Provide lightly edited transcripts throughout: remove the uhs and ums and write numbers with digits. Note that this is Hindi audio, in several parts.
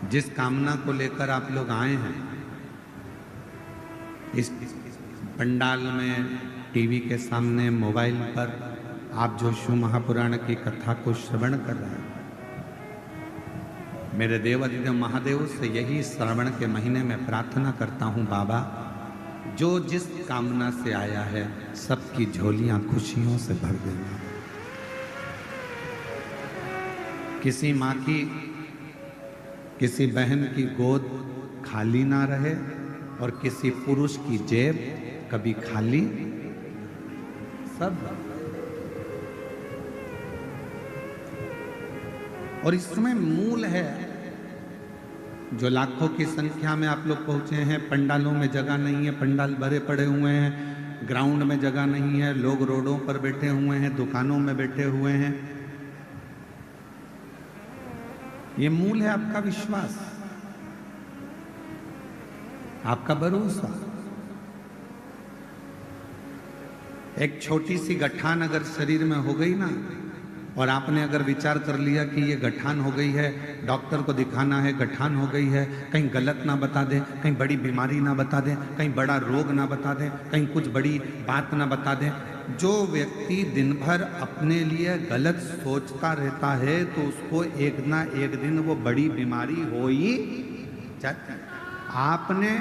जिस कामना को लेकर आप लोग आए हैं, इस पंडाल में, टीवी के सामने, मोबाइल पर आप जो शिव महापुराण की कथा को श्रवण कर रहे हैं, मेरे देवाधिदेव महादेव से यही श्रावण के महीने में प्रार्थना करता हूं, बाबा जो जिस कामना से आया है सबकी झोलियां खुशियों से भर देना। किसी माँ की, किसी बहन की गोद खाली ना रहे और किसी पुरुष की जेब कभी खाली सब। और इसमें मूल है, जो लाखों की संख्या में आप लोग पहुंचे हैं, पंडालों में जगह नहीं है, पंडाल भरे पड़े हुए हैं, ग्राउंड में जगह नहीं है, लोग रोडों पर बैठे हुए हैं, दुकानों में बैठे हुए हैं। ये मूल है आपका विश्वास, आपका भरोसा। एक छोटी सी गठान अगर शरीर में हो गई ना, और आपने अगर विचार कर लिया कि ये गठान हो गई है, डॉक्टर को दिखाना है, गठान हो गई है, कहीं गलत ना बता दे, कहीं बड़ी बीमारी ना बता दे, कहीं बड़ा रोग ना बता दे, कहीं कुछ बड़ी बात ना बता दे। जो व्यक्ति दिन भर अपने लिए गलत सोचता रहता है तो उसको एक ना एक दिन वो बड़ी बीमारी हो ही जाती है। आपने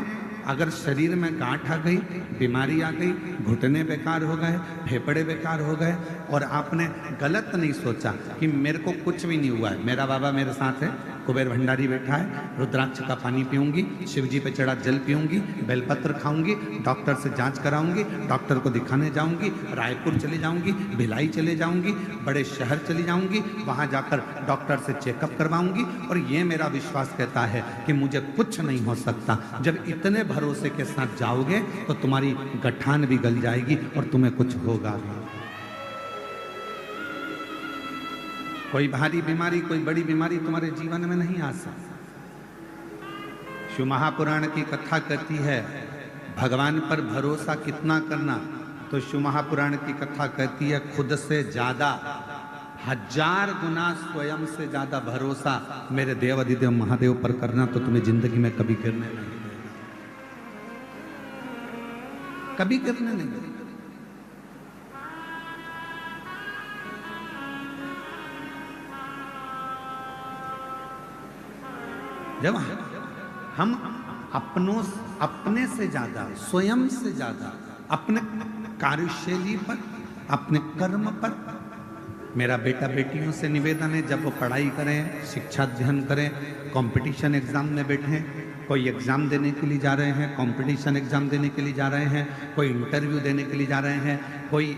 अगर शरीर में गांठ आ गई, बीमारी आ गई, घुटने बेकार हो गए, फेफड़े बेकार हो गए, और आपने गलत नहीं सोचा कि मेरे को कुछ भी नहीं हुआ है, मेरा बाबा मेरे साथ है, कुबेर भंडारी बैठा है, रुद्राक्ष का पानी पीऊंगी, शिव जी पे चढ़ा जल पीऊंगी, बेलपत्र खाऊंगी, डॉक्टर से जांच कराऊंगी, डॉक्टर को दिखाने जाऊंगी, रायपुर चली जाऊंगी, भिलाई चले जाऊंगी, बड़े शहर चली जाऊंगी, वहां जाकर डॉक्टर से चेकअप करवाऊंगी, और ये मेरा विश्वास कहता है कि मुझे कुछ नहीं हो सकता। जब इतने भरोसे के साथ जाओगे तो तुम्हारी गठान भी गल जाएगी और तुम्हें कुछ होगा भी। कोई भारी बीमारी, कोई बड़ी बीमारी तुम्हारे जीवन में नहीं आ सकती। शिव महापुराण की कथा कहती है भगवान पर भरोसा कितना करना, तो शिव महापुराण की कथा कहती है खुद से ज्यादा, 1000 गुना स्वयं से ज्यादा भरोसा मेरे देव अधिदेव महादेव पर करना, तो तुम्हें जिंदगी में कभी गिरने नहीं देगा, कभी गिरने नहीं देगा। जब हम अपने से ज्यादा, स्वयं से ज्यादा, अपने कार्यशैली पर, अपने कर्म पर, मेरा बेटा बेटियों से निवेदन है जब वो पढ़ाई करें, शिक्षा अध्ययन करें, कंपटीशन एग्जाम में बैठें, कोई एग्जाम देने के लिए जा रहे हैं, कंपटीशन एग्जाम देने के लिए जा रहे हैं, कोई इंटरव्यू देने के लिए जा रहे हैं, कोई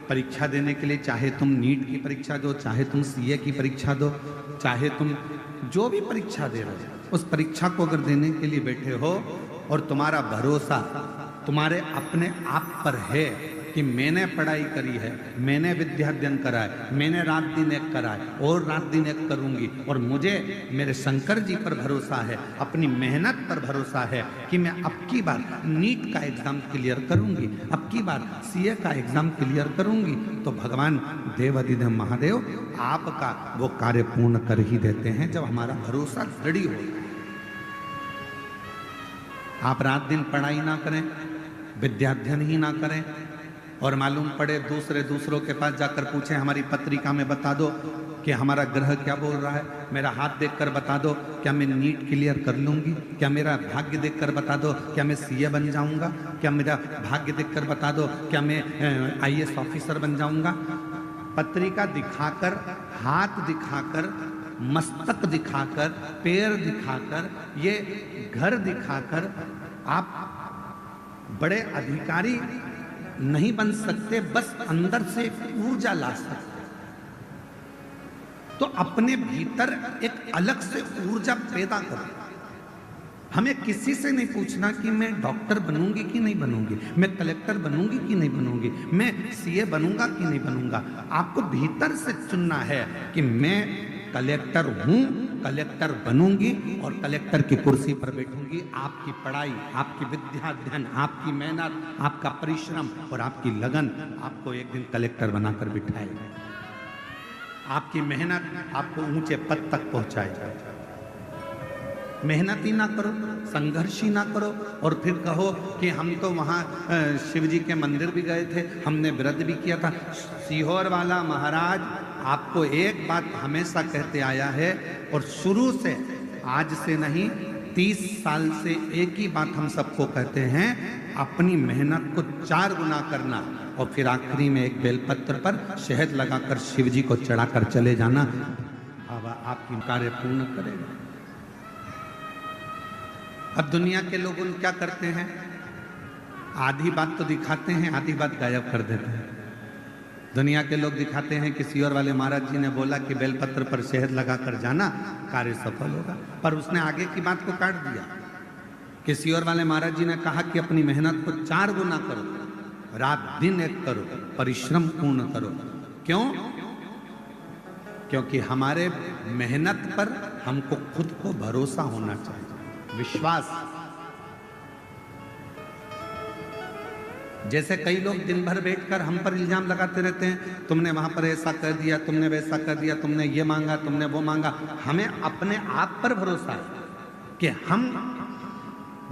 परीक्षा देने के लिए, चाहे तुम नीट की परीक्षा दो, चाहे तुम सीए की परीक्षा दो, चाहे तुम जो भी परीक्षा दे रहे हो, उस परीक्षा को अगर देने के लिए बैठे हो और तुम्हारा भरोसा तुम्हारे अपने आप पर है कि मैंने पढ़ाई करी है, मैंने विद्या अध्ययन करा है, मैंने रात दिन एक करा है और रात दिन एक करूंगी, और मुझे मेरे शंकर जी पर भरोसा है, अपनी मेहनत पर भरोसा है कि मैं अब की बार नीट का एग्जाम क्लियर करूंगी, अब की बार सीए का एग्जाम क्लियर करूंगी, तो भगवान देवाधिदेव महादेव आपका वो कार्य पूर्ण कर ही देते हैं जब हमारा भरोसा दृढ़ हो। आप रात दिन पढ़ाई ना करें, विद्याध्ययन ही ना करें, और मालूम पड़े दूसरों के पास जाकर पूछें हमारी पत्रिका में बता दो कि हमारा ग्रह क्या बोल रहा है, मेरा हाथ देखकर बता दो क्या मैं नीट क्लियर कर लूंगी, क्या मेरा भाग्य देखकर बता दो क्या मैं सीए बन जाऊंगा, क्या मेरा भाग्य देखकर बता दो क्या मैं आईएएस ऑफिसर बन जाऊंगा। पत्रिका दिखाकर, हाथ दिखाकर, मस्तक दिखाकर, पैर दिखाकर, ये घर दिखाकर आप बड़े अधिकारी नहीं बन सकते, बस अंदर से ऊर्जा ला सकते। तो अपने भीतर एक अलग से ऊर्जा पैदा करो। हमें किसी से नहीं पूछना कि मैं डॉक्टर बनूंगी कि नहीं बनूंगी, मैं कलेक्टर बनूंगी कि नहीं बनूंगी, मैं सीए बनूंगा कि नहीं बनूंगा। आपको भीतर से चुनना है कि मैं कलेक्टर हूं, कलेक्टर बनूंगी और कलेक्टर की कुर्सी पर बैठूंगी। आपकी पढ़ाई, आपकी विद्या अध्ययन, आपकी मेहनत, आपका परिश्रम और आपकी लगन आपको एक दिन कलेक्टर बनाकर बिठाएगा। आपकी मेहनत आपको ऊंचे पद तक पहुंचाएगा। मेहनत ही ना करो, संघर्ष ही ना करो, और फिर कहो कि हम तो वहाँ शिव जी के मंदिर भी गए थे, हमने व्रत भी किया था। सीहोर वाला महाराज आपको एक बात हमेशा कहते आया है, और शुरू से, आज से नहीं 30 साल से एक ही बात हम सबको कहते हैं, अपनी मेहनत को 4 गुना करना, और फिर आखिरी में एक बेलपत्र पर शहद लगाकर शिव जी को चढ़ाकर चले जाना। बाबा आपकी कार्य पूर्ण करेगा। अब दुनिया के लोग उन क्या करते हैं, आधी बात तो दिखाते हैं, आधी बात गायब कर देते हैं। दुनिया के लोग दिखाते हैं कि सीहोर वाले महाराज जी ने बोला कि बेलपत्र पर शहद लगाकर जाना, कार्य सफल होगा, पर उसने आगे की बात को काट दिया कि सीहोर वाले महाराज जी ने कहा कि अपनी मेहनत को 4 गुना करो, रात दिन एक करो, परिश्रम पूर्ण करो। क्यों? क्योंकि हमारे मेहनत पर हमको खुद को भरोसा होना चाहिए, विश्वास। जैसे कई लोग दिन भर बैठकर हम पर इल्जाम लगाते रहते हैं, तुमने वहां पर ऐसा कर दिया, तुमने वैसा कर दिया, तुमने ये मांगा, तुमने वो मांगा। हमें अपने आप पर भरोसा है कि हम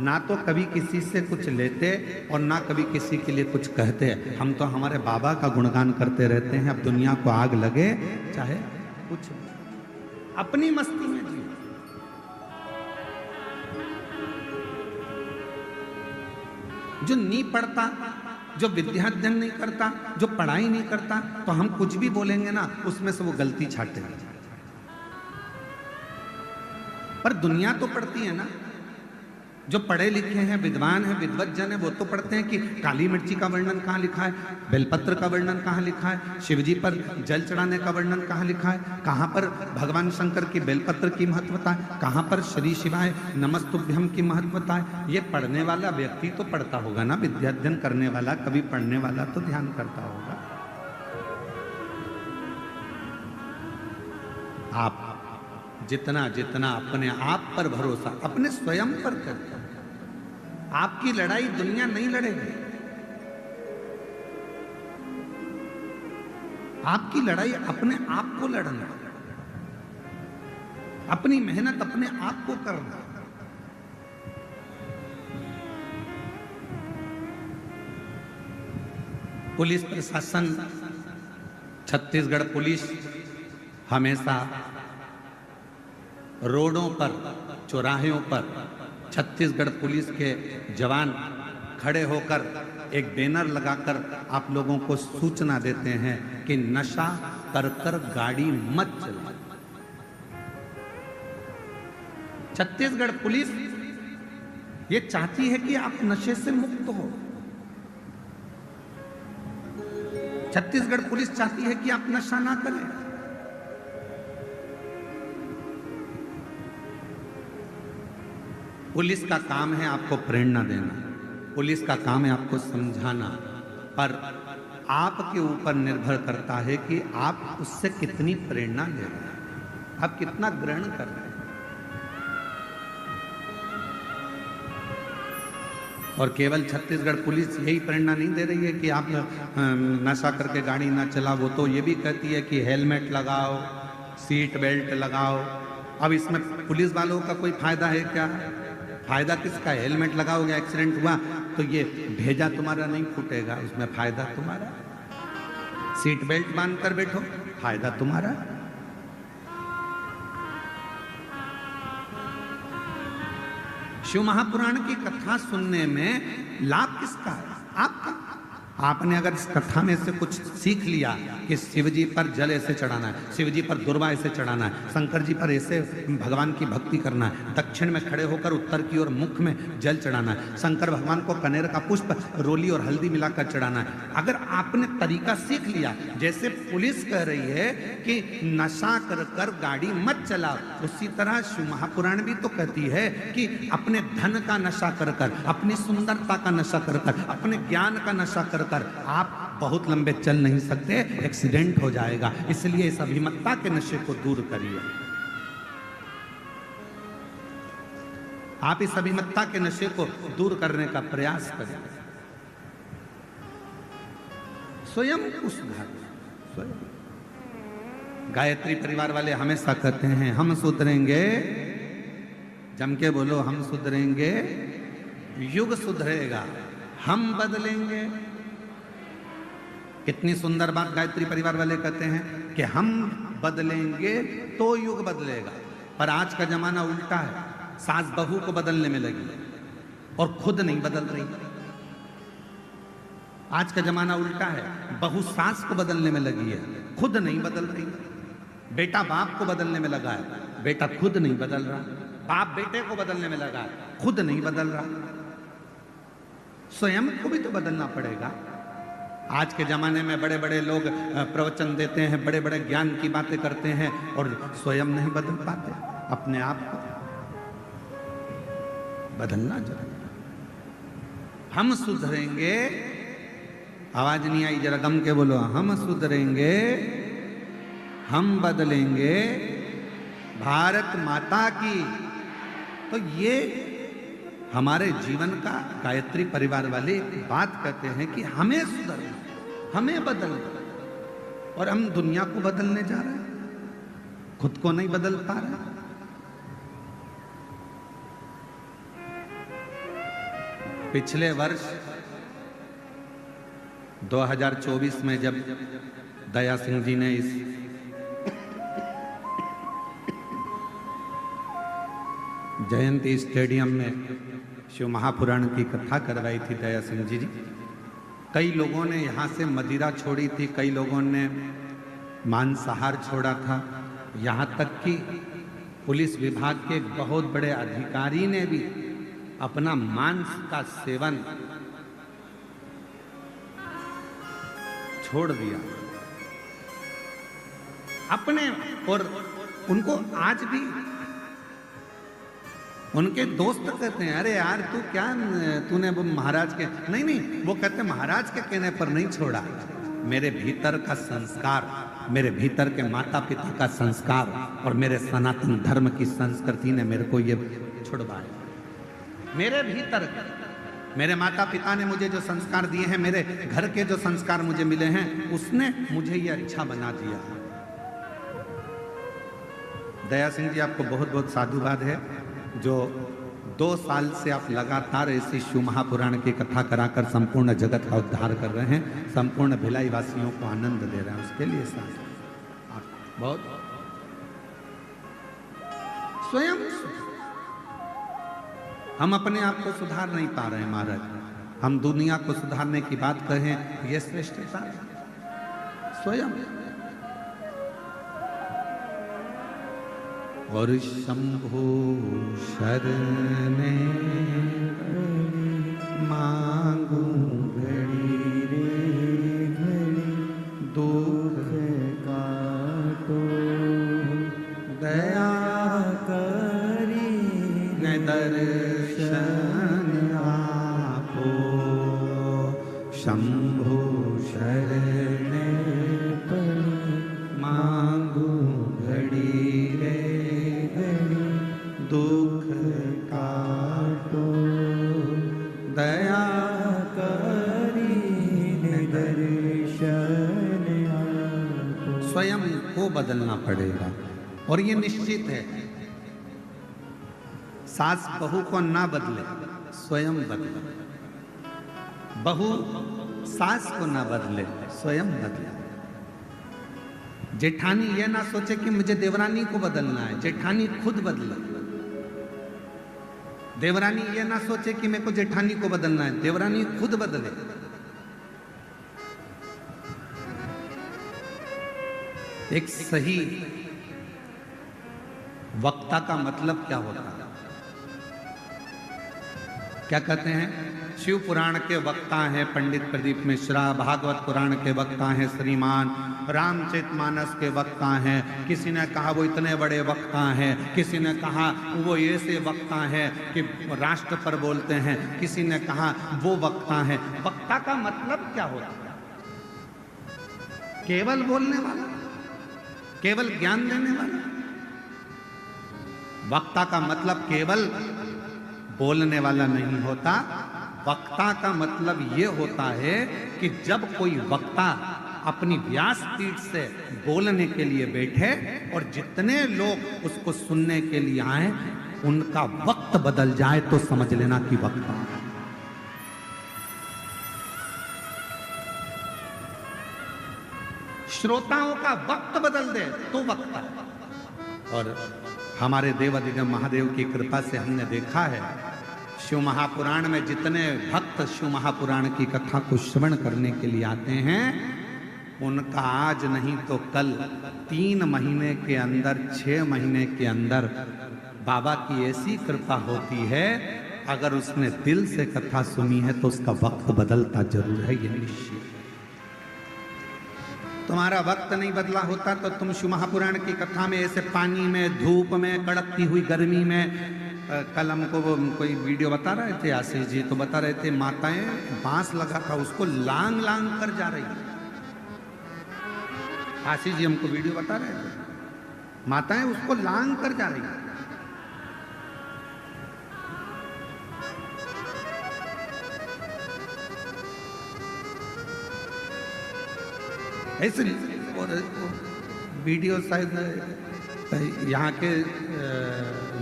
ना तो कभी किसी से कुछ लेते और ना कभी किसी के लिए कुछ कहते। हम तो हमारे बाबा का गुणगान करते रहते हैं। अब दुनिया को आग लगे चाहे कुछ, अपनी मस्ती में जियो। जो नहीं पढ़ता, जो विद्या अध्ययन नहीं करता, जो पढ़ाई नहीं करता, तो हम कुछ भी बोलेंगे ना, उसमें से वो गलती छाटे। पर दुनिया तो पढ़ती है ना, जो पढ़े लिखे हैं, विद्वान हैं, विद्वत जन है, वो तो पढ़ते हैं कि काली मिर्ची का वर्णन कहाँ लिखा है, बेलपत्र का वर्णन कहाँ लिखा है, शिवजी पर जल चढ़ाने का वर्णन कहाँ लिखा है, कहाँ पर भगवान शंकर की बेलपत्र की महत्वता है, कहाँ पर श्री शिवाय नमस्तुभ्यम की महत्वता है। ये पढ़ने वाला व्यक्ति तो पढ़ता होगा ना, विद्याध्ययन करने वाला, कभी पढ़ने वाला तो ध्यान करता होगा। आप जितना जितना अपने आप पर भरोसा, अपने स्वयं पर करते, आपकी लड़ाई दुनिया नहीं लड़ेगी। आपकी लड़ाई अपने आप को लड़ना, अपनी मेहनत अपने आप को करना। पुलिस प्रशासन, छत्तीसगढ़ पुलिस हमेशा रोडों पर, चौराहों पर छत्तीसगढ़ पुलिस के जवान खड़े होकर एक बैनर लगाकर आप लोगों को सूचना देते हैं कि नशा कर कर गाड़ी मत चलाओ। छत्तीसगढ़ पुलिस ये चाहती है कि आप नशे से मुक्त हो। छत्तीसगढ़ पुलिस चाहती है कि आप नशा ना करें। पुलिस का काम है आपको प्रेरणा देना, पुलिस का काम है आपको समझाना, पर आपके ऊपर निर्भर करता है कि आप उससे कितनी प्रेरणा ले रहे हैं, आप कितना ग्रहण कर रहे हैं। और केवल छत्तीसगढ़ पुलिस यही प्रेरणा नहीं दे रही है कि आप नशा करके गाड़ी ना चलाओ, वो तो ये भी कहती है कि हेलमेट लगाओ, सीट बेल्ट लगाओ। अब इसमें पुलिस वालों का कोई फायदा है क्या? फायदा किसका? हेलमेट लगाओगे, एक्सीडेंट हुआ तो ये भेजा तुम्हारा नहीं फूटेगा, इसमें फायदा तुम्हारा। सीट बेल्ट बांध कर बैठो, फायदा तुम्हारा। शिव महापुराण की कथा सुनने में लाभ किसका है? आपका। आपने अगर इस कथा में से कुछ सीख लिया कि शिवजी पर जल ऐसे चढ़ाना है, शिवजी पर दुर्वा ऐसे चढ़ाना है, शंकर जी पर ऐसे भगवान की भक्ति करना है, दक्षिण में खड़े होकर उत्तर की ओर मुख में जल चढ़ाना है, शंकर भगवान को कनेर का पुष्प रोली और हल्दी मिलाकर चढ़ाना है, अगर आपने तरीका सीख लिया, जैसे पुलिस कह रही है कि नशा कर कर गाड़ी मत चलाओ, उसी तरह शिव महापुराण भी तो कहती है कि अपने धन का नशा कर कर, अपनी सुंदरता का नशा कर कर, अपने ज्ञान का नशा कर कर आप बहुत लंबे चल नहीं सकते, एक्सीडेंट हो जाएगा। इसलिए इस अभिमत्ता के नशे को दूर करिए। आप इस अभिमत्ता के नशे को दूर करने का प्रयास करें। स्वयं उस घर, स्वयं। गायत्री परिवार वाले हमेशा कहते हैं हम सुधरेंगे जम के बोलो, हम सुधरेंगे, युग सुधरेगा, हम बदलेंगे। कितनी सुंदर बात गायत्री परिवार वाले कहते हैं कि हम बदलेंगे तो युग बदलेगा। पर आज का जमाना उल्टा है, सास बहू को बदलने में लगी और खुद नहीं बदल रही। आज का जमाना उल्टा है, बहू सास को बदलने में लगी है, खुद नहीं बदल रही। बेटा बाप को बदलने में लगा है, बेटा खुद नहीं बदल रहा। बाप बेटे को बदलने में लगा है, खुद नहीं बदल रहा। स्वयं को भी तो बदलना पड़ेगा। आज के जमाने में बड़े बड़े लोग प्रवचन देते हैं, बड़े बड़े ज्ञान की बातें करते हैं और स्वयं नहीं बदल पाते। अपने आप को बदलना चाहिए। हम सुधरेंगे, आवाज नहीं आई, जरा दम के बोलो, हम सुधरेंगे, हम बदलेंगे भारत माता की। तो ये हमारे जीवन का गायत्री परिवार वाले बात कहते हैं कि हमें सुधरना, हमें बदलना। और हम दुनिया को बदलने जा रहे हैं, खुद को नहीं बदल पा रहे। पिछले वर्ष 2024 में जब दया सिंह जी ने इस जयंती स्टेडियम में शिव महापुराण की कथा करवाई थी दया सिंह जी, कई लोगों ने यहाँ से मदिरा छोड़ी थी, कई लोगों ने मांसाहार छोड़ा था। यहाँ तक कि पुलिस विभाग के एक बहुत बड़े अधिकारी ने भी अपना मांस का सेवन छोड़ दिया अपने। और उनको आज भी उनके दोस्त कहते हैं, अरे यार तू क्या, तूने वो महाराज के, नहीं, वो कहते महाराज के कहने पर नहीं छोड़ा, मेरे भीतर का संस्कार, मेरे भीतर के माता पिता का संस्कार और मेरे सनातन धर्म की संस्कृति ने मेरे को ये छुड़वाया। मेरे भीतर, मेरे माता पिता ने मुझे जो संस्कार दिए हैं, मेरे घर के जो संस्कार मुझे मिले हैं, उसने मुझे ये अच्छा बना दिया। दया सिंह जी, आपको बहुत बहुत साधुवाद है जो 2 साल से आप लगातार ऐसी शिव महापुराण की कथा कराकर संपूर्ण जगत का उद्धार कर रहे हैं, संपूर्ण भिलाई वासियों को आनंद दे रहे हैं। उसके लिए आप बहुत स्वयं हम अपने आप को सुधार नहीं पा रहे हैं महाराज। हम दुनिया को सुधारने की बात कहें, ये श्रेष्ठता स्वयं। और शंभो शरणे मांगू घड़ी रे घड़ी, दुख काटो दया करी न दर्शन आपो। शंभो शरणे मांगू घड़ी रे, दुख काटो दया करी दर्शन आपो। स्वयं को बदलना पड़ेगा और ये निश्चित है। सास बहू को ना बदले, स्वयं बदले। बहू सास को ना बदले, स्वयं बदले। जेठानी ये ना सोचे कि मुझे देवरानी को बदलना है, जेठानी खुद बदले। देवरानी ये ना सोचे कि मेरे को जेठानी को बदलना है, देवरानी खुद बदले। एक सही वक्ता का मतलब क्या होता है? क्या कहते हैं? शिव पुराण के वक्ता हैं पंडित प्रदीप मिश्रा, भागवत पुराण के वक्ता हैं श्रीमान, रामचरितमानस के वक्ता हैं। किसी ने कहा वो इतने बड़े वक्ता हैं, किसी ने कहा वो ऐसे वक्ता हैं कि राष्ट्र पर बोलते हैं, किसी ने कहा वो वक्ता है। वक्ता का मतलब क्या होता है? केवल बोलने वाला, केवल ज्ञान देने वाला। वक्ता का मतलब केवल बोलने वाला नहीं होता। वक्ता का मतलब ये होता है कि जब कोई वक्ता अपनी व्यासपीठ से बोलने के लिए बैठे और जितने लोग उसको सुनने के लिए आए, उनका वक्त बदल जाए तो समझ लेना कि वक्त आ गया। श्रोताओं का वक्त बदल दे तो वक्त आए। और हमारे देवादिदेव महादेव की कृपा से हमने देखा है, शिव महापुराण में जितने भक्त शिव महापुराण की कथा को श्रवण करने के लिए आते हैं, उनका आज नहीं तो कल 3 महीने के अंदर, 6 महीने के अंदर बाबा की ऐसी कृपा होती है, अगर उसने दिल से कथा सुनी है तो उसका वक्त बदलता जरूर है, ये निश्चित। तुम्हारा वक्त नहीं बदला होता तो तुम शिव महापुराण की कथा में ऐसे पानी में, धूप में, कड़कती हुई गर्मी में, कल हमको वो कोई वीडियो बता रहे थे आशीष जी, तो बता रहे थे माताएं बांस लगा था उसको लांग लांग कर जा रही है। आशीष जी हमको वीडियो बता रहे थे, माताएं उसको लांग कर जा रही है। ऐसे और वीडियो शायद यहाँ के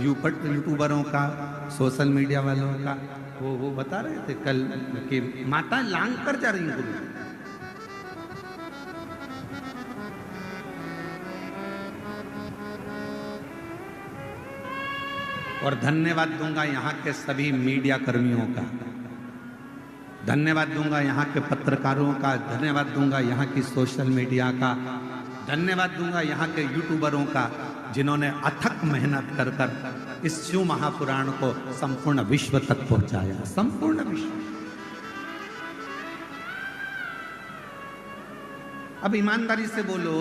यूट्यूबरों का, सोशल मीडिया वालों का, वो बता रहे थे कल कि माता लांग कर जा रही हैं गुरु। और धन्यवाद दूंगा यहाँ के सभी मीडिया कर्मियों का, धन्यवाद दूंगा यहाँ के पत्रकारों का, धन्यवाद दूंगा यहाँ की सोशल मीडिया का, धन्यवाद दूंगा यहाँ के यूट्यूबरों का, जिन्होंने अथक मेहनत कर कर इस शिव महापुराण को संपूर्ण विश्व तक पहुंचाया, संपूर्ण विश्व। अब ईमानदारी से बोलो,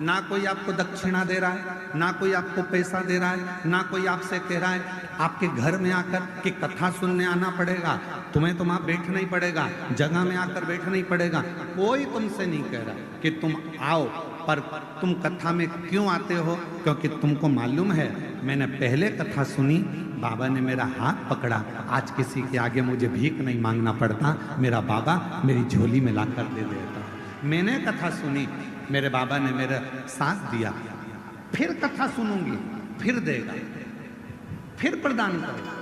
ना कोई आपको दक्षिणा दे रहा है, ना कोई आपको पैसा दे रहा है, ना कोई आपसे कह रहा है आपके घर में आकर कि कथा सुनने आना पड़ेगा, तुम्हें तो वहां बैठना ही पड़ेगा, जगह में आकर बैठना ही पड़ेगा। कोई तुमसे नहीं कह रहा कि तुम आओ, पर तुम कथा में क्यों आते हो? क्योंकि तुमको मालूम है मैंने पहले कथा सुनी, बाबा ने मेरा हाथ पकड़ा, आज किसी के आगे मुझे भीख नहीं मांगना पड़ता, मेरा बाबा मेरी झोली में लाकर दे देता। मैंने कथा सुनी, मेरे बाबा ने मेरा साथ दिया, फिर कथा सुनूंगी, फिर देगा, फिर प्रदान करेगा।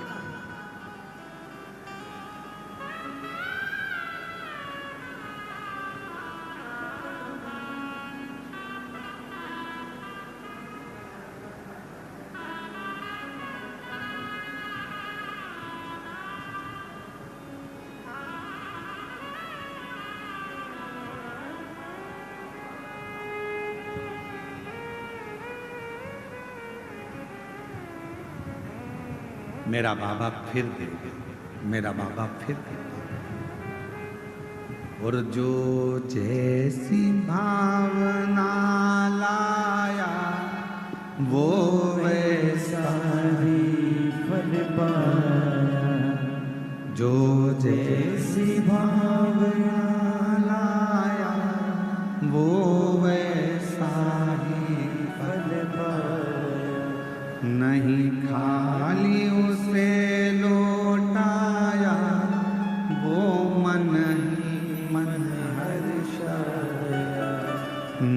मेरा बाबा फिर देगा, मेरा बाबा फिर देगा। और जो जैसी भावना लाया वो वैसा ही फल पाया, जो जैसी भावना लाया वो वैसा ही फल पाया, नहीं खाली उसे लौटाया वो मन ही मन हर्षाया,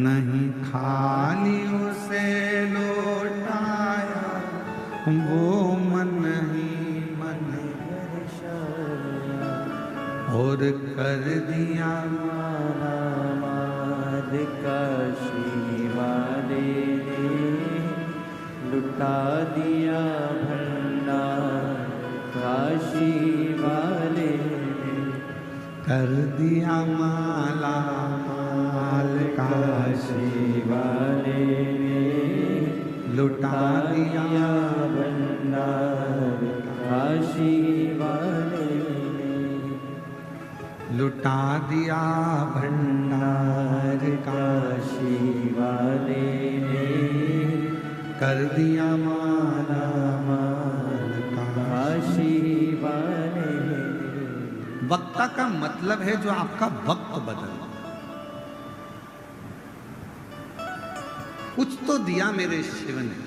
नहीं खाली उसे लौटाया वो मन ही मन हर्षाया, और कर दिया माला माद काशी वाले, लुटा दिया भंडार काशी वाले, कर दिया माला माल काशी वाले, लुटा दिया भंडार काशी वाले, लुटा दिया भंडार काशी वाले, कर दिया माला माल काशी वाले। वक्ता का मतलब है जो आपका वक्त बदल, कुछ तो दिया मेरे शिव ने,